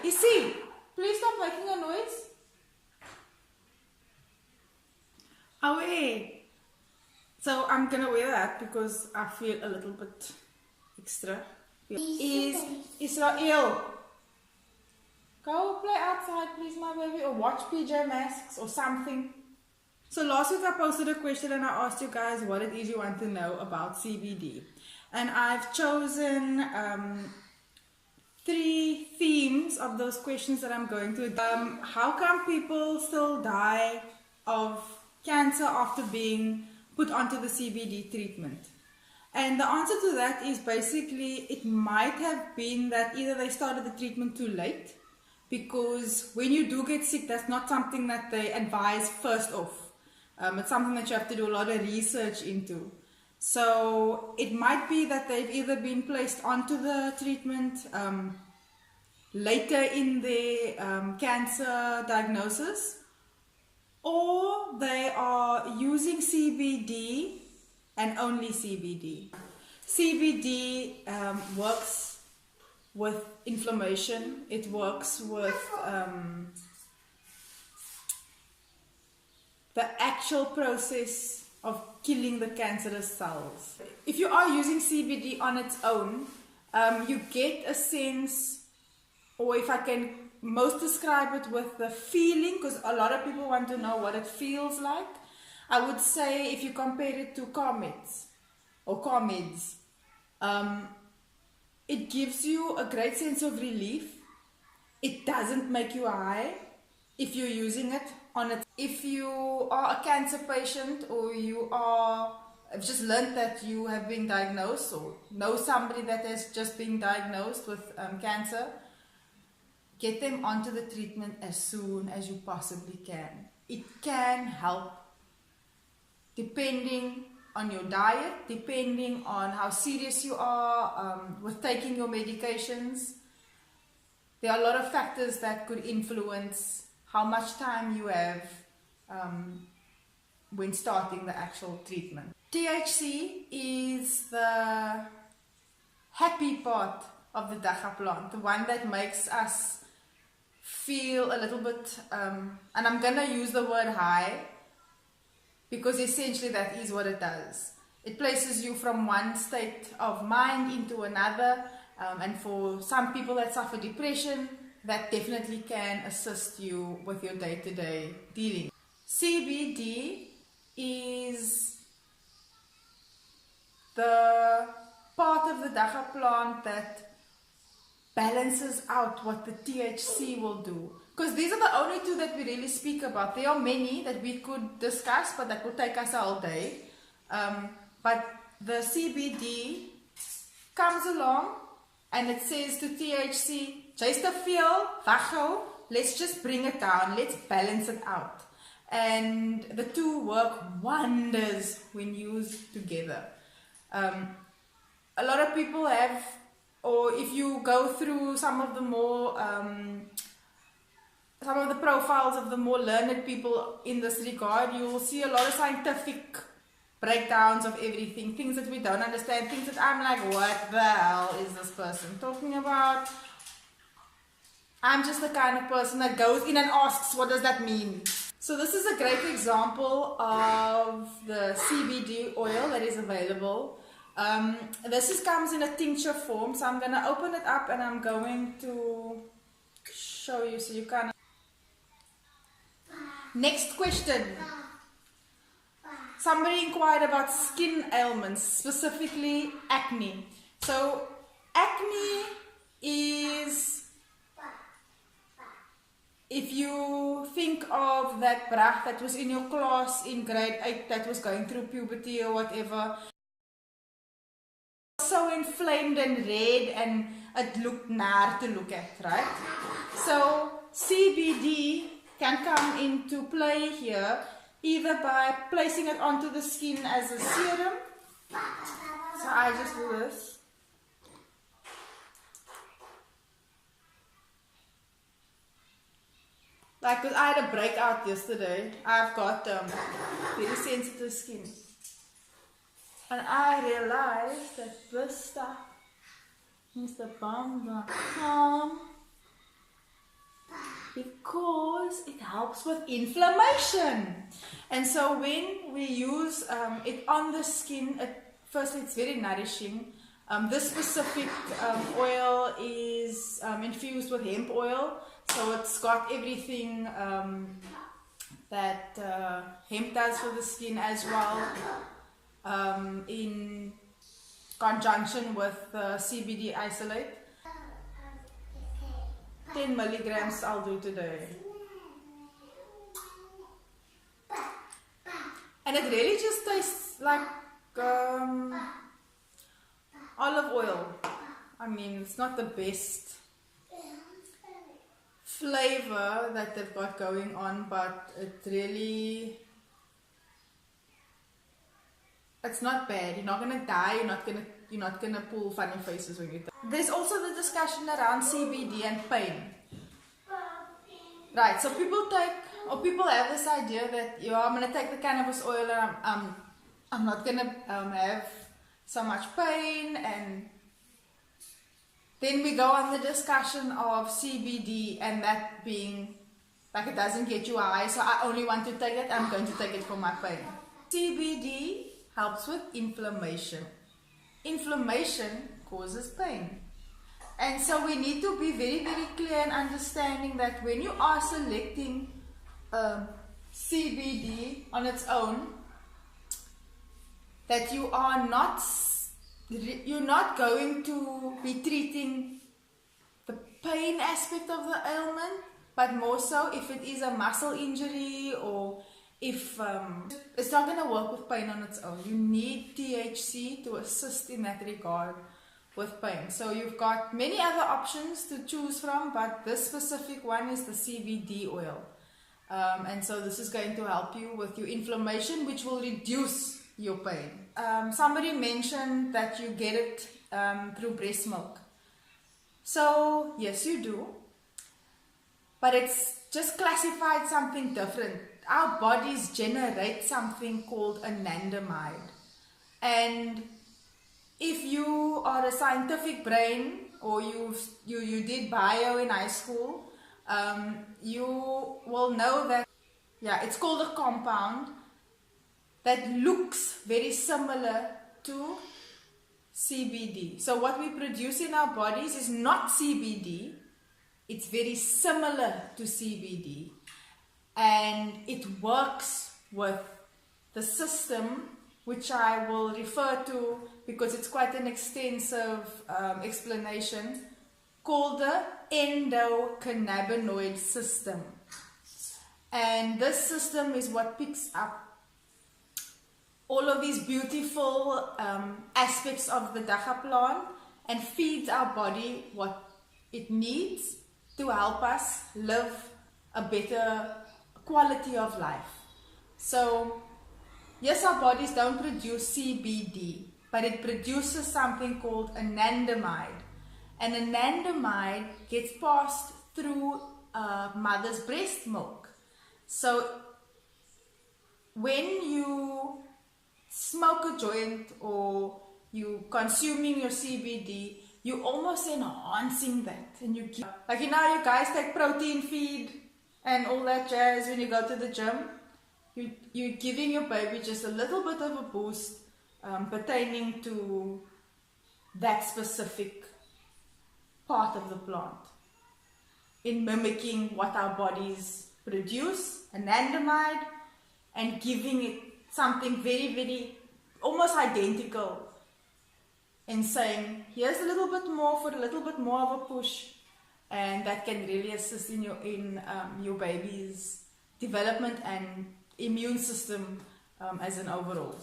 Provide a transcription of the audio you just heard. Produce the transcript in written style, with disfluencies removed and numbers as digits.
Issy, please stop making a noise. Away. So I'm gonna wear that because I feel a little bit extra. Is Israel? Go play outside, please, my baby, or watch PJ Masks or something. So last week I posted a question and I asked you guys what it is you want to know about CBD. And I've chosen 3 themes of those questions that I'm going to. How come people still die of cancer after being put onto the CBD treatment? And the answer to that is basically it might have been that either they started the treatment too late, because when you do get sick, that's not something that they advise first off. It's something that you have to do a lot of research into. So it might be that they've either been placed onto the treatment later in their cancer diagnosis, or they are using CBD and only CBD. CBD works with inflammation. It works with the actual process of killing the cancerous cells. If you are using CBD on its own, you get a sense, or if I can most describe it with the feeling, because a lot of people want to know what it feels like. I would say if you compare it to comets or comeds, it gives you a great sense of relief. It doesn't make you high if you're using it on it. If you are a cancer patient, or you have just learned that you have been diagnosed, or know somebody that has just been diagnosed with cancer, get them onto the treatment as soon as you possibly can. It can help, depending on your diet, depending on how serious you are with taking your medications. There are a lot of factors that could influence how much time you have when starting the actual treatment. THC is the happy part of the dacha plant, the one that makes us feel a little bit, and I'm gonna use the word high, because essentially that is what it does. It places you from one state of mind into another, and for some people that suffer depression, that definitely can assist you with your day-to-day dealing. CBD is the part of the dacha plant that balances out what the THC will do. Because these are the only 2 that we really speak about. There are many that we could discuss, but that will take us all day. But the CBD comes along and it says to THC, just a feel, wacho, let's just bring it down, let's balance it out. And the 2 work wonders when used together. A lot of people have, or if you go through some of the more, some of the profiles of the more learned people in this regard, you will see a lot of scientific breakdowns of everything, things that we don't understand, things that I'm like, what the hell is this person talking about? I'm just the kind of person that goes in and asks, what does that mean? So this is a great example of the CBD oil that is available. This comes in a tincture form, so I'm going to open it up and I'm going to show you so you can. Next question. Somebody inquired about skin ailments, specifically acne. So acne is, if you think of that brach that was in your class in grade 8 that was going through puberty or whatever, so inflamed and red and it looked naar to look at, right? So CBD can come into play here, either by placing it onto the skin as a serum. So I just do this. Like, because I had a breakout yesterday. I've got very sensitive skin. And I realized that this stuff is the bomb. Because it helps with inflammation. And so when we use it on the skin, firstly it's very nourishing. This specific oil is infused with hemp oil, so it's got everything that hemp does for the skin as well, in conjunction with CBD isolate. 10 milligrams I'll do today. And it really just tastes like olive oil. I mean, it's not the best flavor that they've got going on, but it really, it's not bad. You're not gonna die. You're not gonna pull funny faces when you die. There's also the discussion around CBD and pain. Right. So people have this idea that, you know, I'm gonna take the cannabis oil and I'm not gonna have so much pain, and then we go on the discussion of CBD and that being like it doesn't get you high, so I only want to take it, I'm going to take it for my pain. CBD helps with inflammation. Inflammation causes pain. And so we need to be very, very clear in understanding that when you are selecting CBD on its own, that you're not going to be treating the pain aspect of the ailment, but more so if it is a muscle injury, or if it's not going to work with pain on its own. You need THC to assist in that regard with pain. So you've got many other options to choose from, but this specific one is the CBD oil. And so this is going to help you with your inflammation, which will reduce your pain. Somebody mentioned that you get it through breast milk. So yes, you do, but it's just classified something different. Our bodies generate something called anandamide, and if you are a scientific brain, or you did bio in high school, you will know that, yeah, it's called a compound that looks very similar to CBD. So what we produce in our bodies is not CBD, it's very similar to CBD, and it works with the system, which I will refer to because it's quite an extensive explanation, called the endocannabinoid system. And this system is what picks up all of these beautiful aspects of the dacha plant and feeds our body what it needs to help us live a better quality of life. So yes, our bodies don't produce CBD, but it produces something called anandamide. And anandamide gets passed through mother's breast milk. So when you smoke a joint or you consuming your CBD, you almost enhancing that. And you keep, like, you know, you guys take protein feed and all that jazz when you go to the gym. You're giving your baby just a little bit of a boost pertaining to that specific part of the plant, in mimicking what our bodies produce, anandamide, and giving it something very, very almost identical, and saying, here's a little bit more for a little bit more of a push, and that can really assist in your baby's development and immune system as an overall.